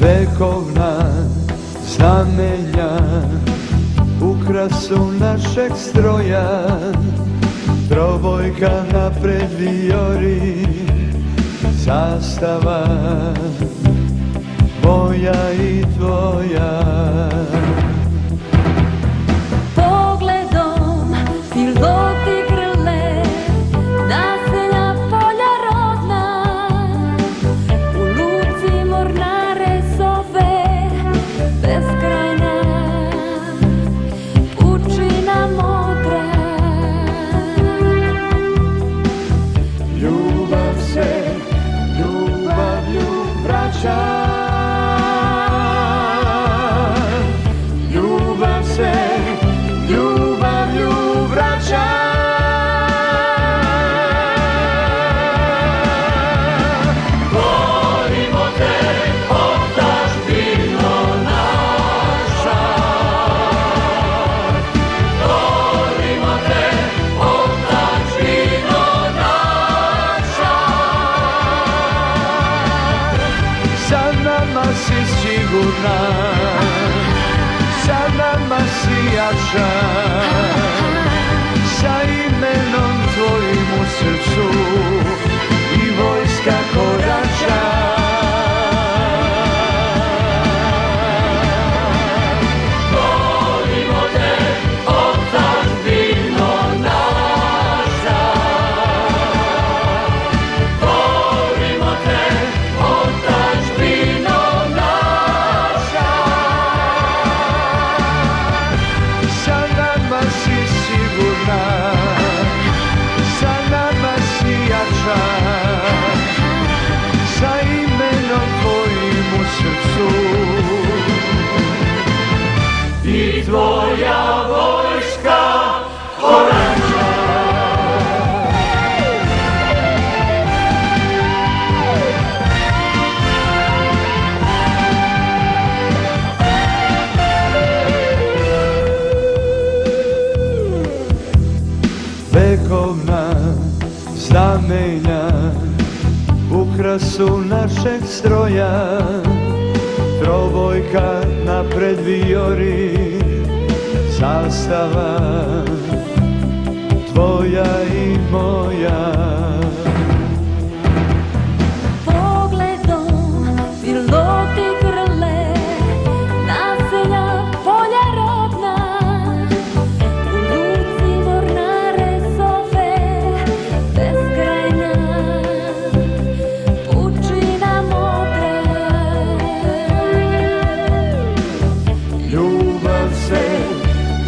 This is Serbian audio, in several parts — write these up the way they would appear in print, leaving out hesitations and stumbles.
vekovna znamenja, ukrasu našeg stroja, trobojka napred vijori, zastava moja i tvoja. Pogledom piloti grle, naselja polja rodna, u luci mornare sove, beskrajna pučina modra. Ljubav se ljubavlju vraća, ljubav se ljubavlju vraća. Volimo te, otadžbino naša, volimo te, otadžbino naša. Sa nama si sigurna, sa nama si jača, sa imenom tvojim u srcu i vojska korača. Volimo te, otadžbino naša, volimo te, otadžbino naša. Sa nama si sigurna, sa nama si jača, sa imenom tvojim u srcu i tvoja vojska korača. Vekovna znamenja, ukrasu našeg stroja, trobojka napred vijori, zastava tvoja i moja. Pogledom piloti grle, naselja polja rodna, u luci mornare sove, beskrajna pučina modra. Ljubav se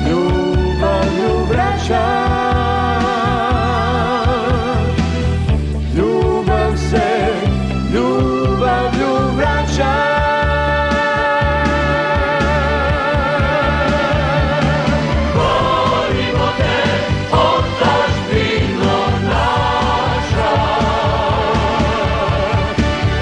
ljubavlju vraća, ljubav se ljubavlju vraća. Volimo te, otadžbino naša,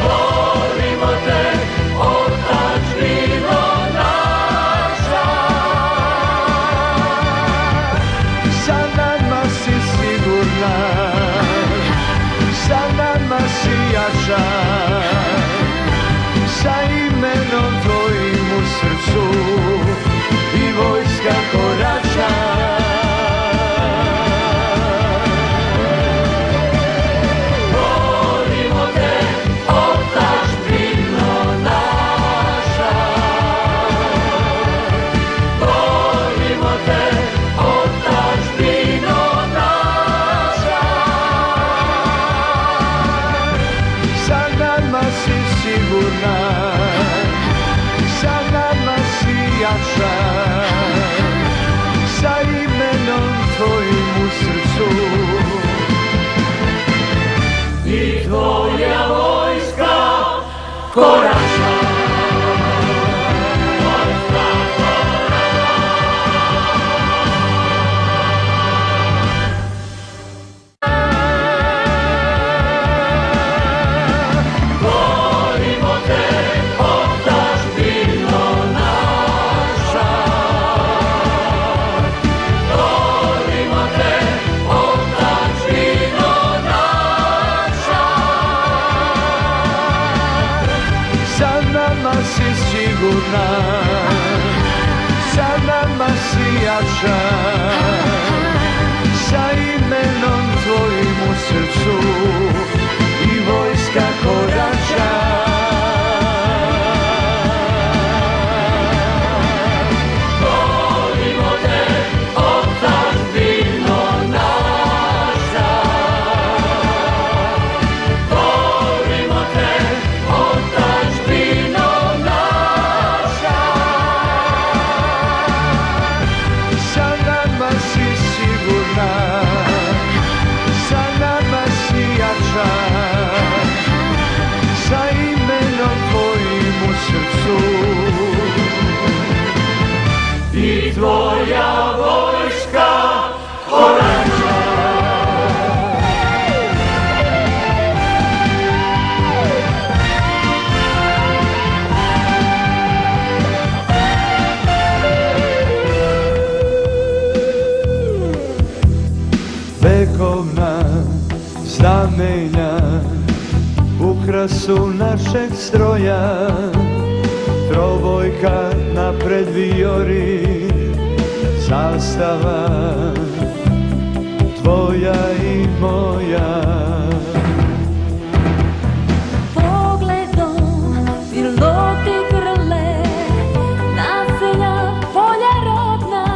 volimo te, otadžbino naša. Sa nama si sigurna, sa nama si jača, sa imenom tvojim u srcu i vojska korača. Volimo te, otadžbino naša, volimo te, otadžbino naša. Sa nama si sigurna, sa nama si jača, sa imenom tvojim u srcu i tvoja vojska korača. Volimo te, otadžbino naša, volimo te, otadžbino naša. Sa nama si sigurna, sa nama si jača, sa imenom tvojim u srcu i vojska korača. Sa imenom tvojim u srcu i tvoja vojska korača. Vekovna znamenja ukrasu našeg stroja, trobojka napred vijori, zastava tvoja i moja. Pogledom piloti grle, naselja polja rodna,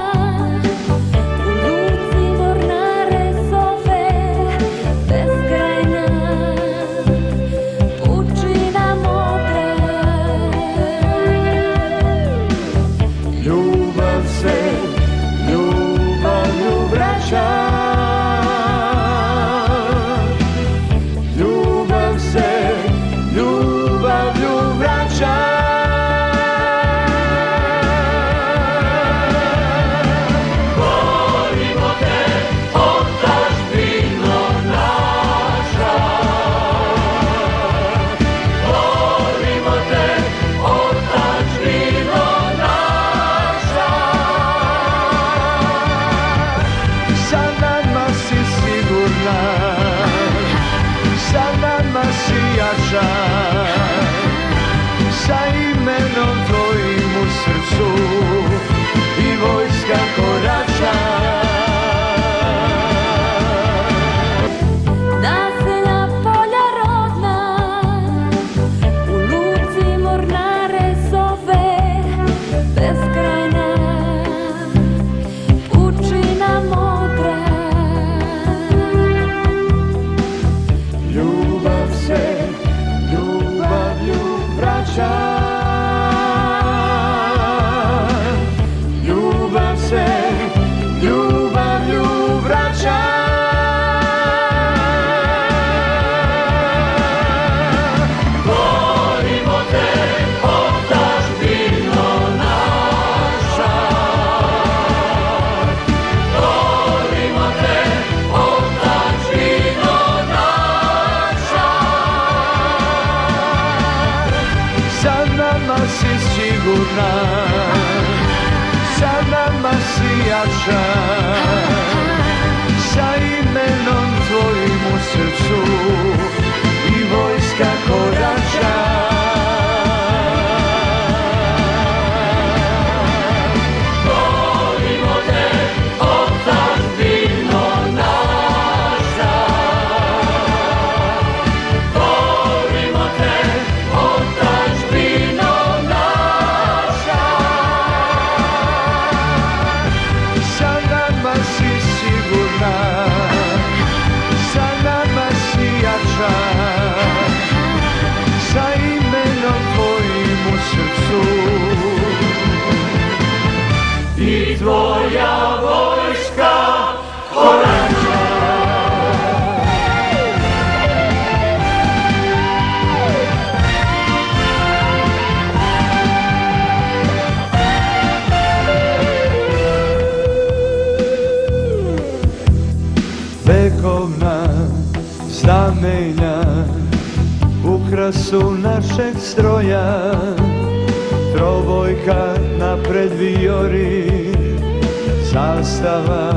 u luci mornare zove beskrajna. Ljubav se ljubavlju vraća, ljubav se ljubavlju vraća. Volimo te, otadžbino naša, volimo te, otadžbino naša. Sa nama si sigurna, sa nama si jača, sa imenom tvojim u srcu i vojska korača. Naselja polja rodna, u luci mornare zove beskrajna, pučina modra. Ljubav se ljubavlju vraća, ljubav se ljubavlju vraća. Volimo te, otadžbino naša, volimo te, otadžbino naša. Sa nama si sigurna, sa nama si jača, sa imenom tvojim u srcu i vojska korača. Volimo te, otadžbino naša, volimo te, otadžbino naša. Sa nama si sigurna, sa nama si jača, sa imenom tvojim u srcu i tvoja vojska korača. Vekovna znamenja ukrasu našeg stroja, trobojka napred vijori, zastava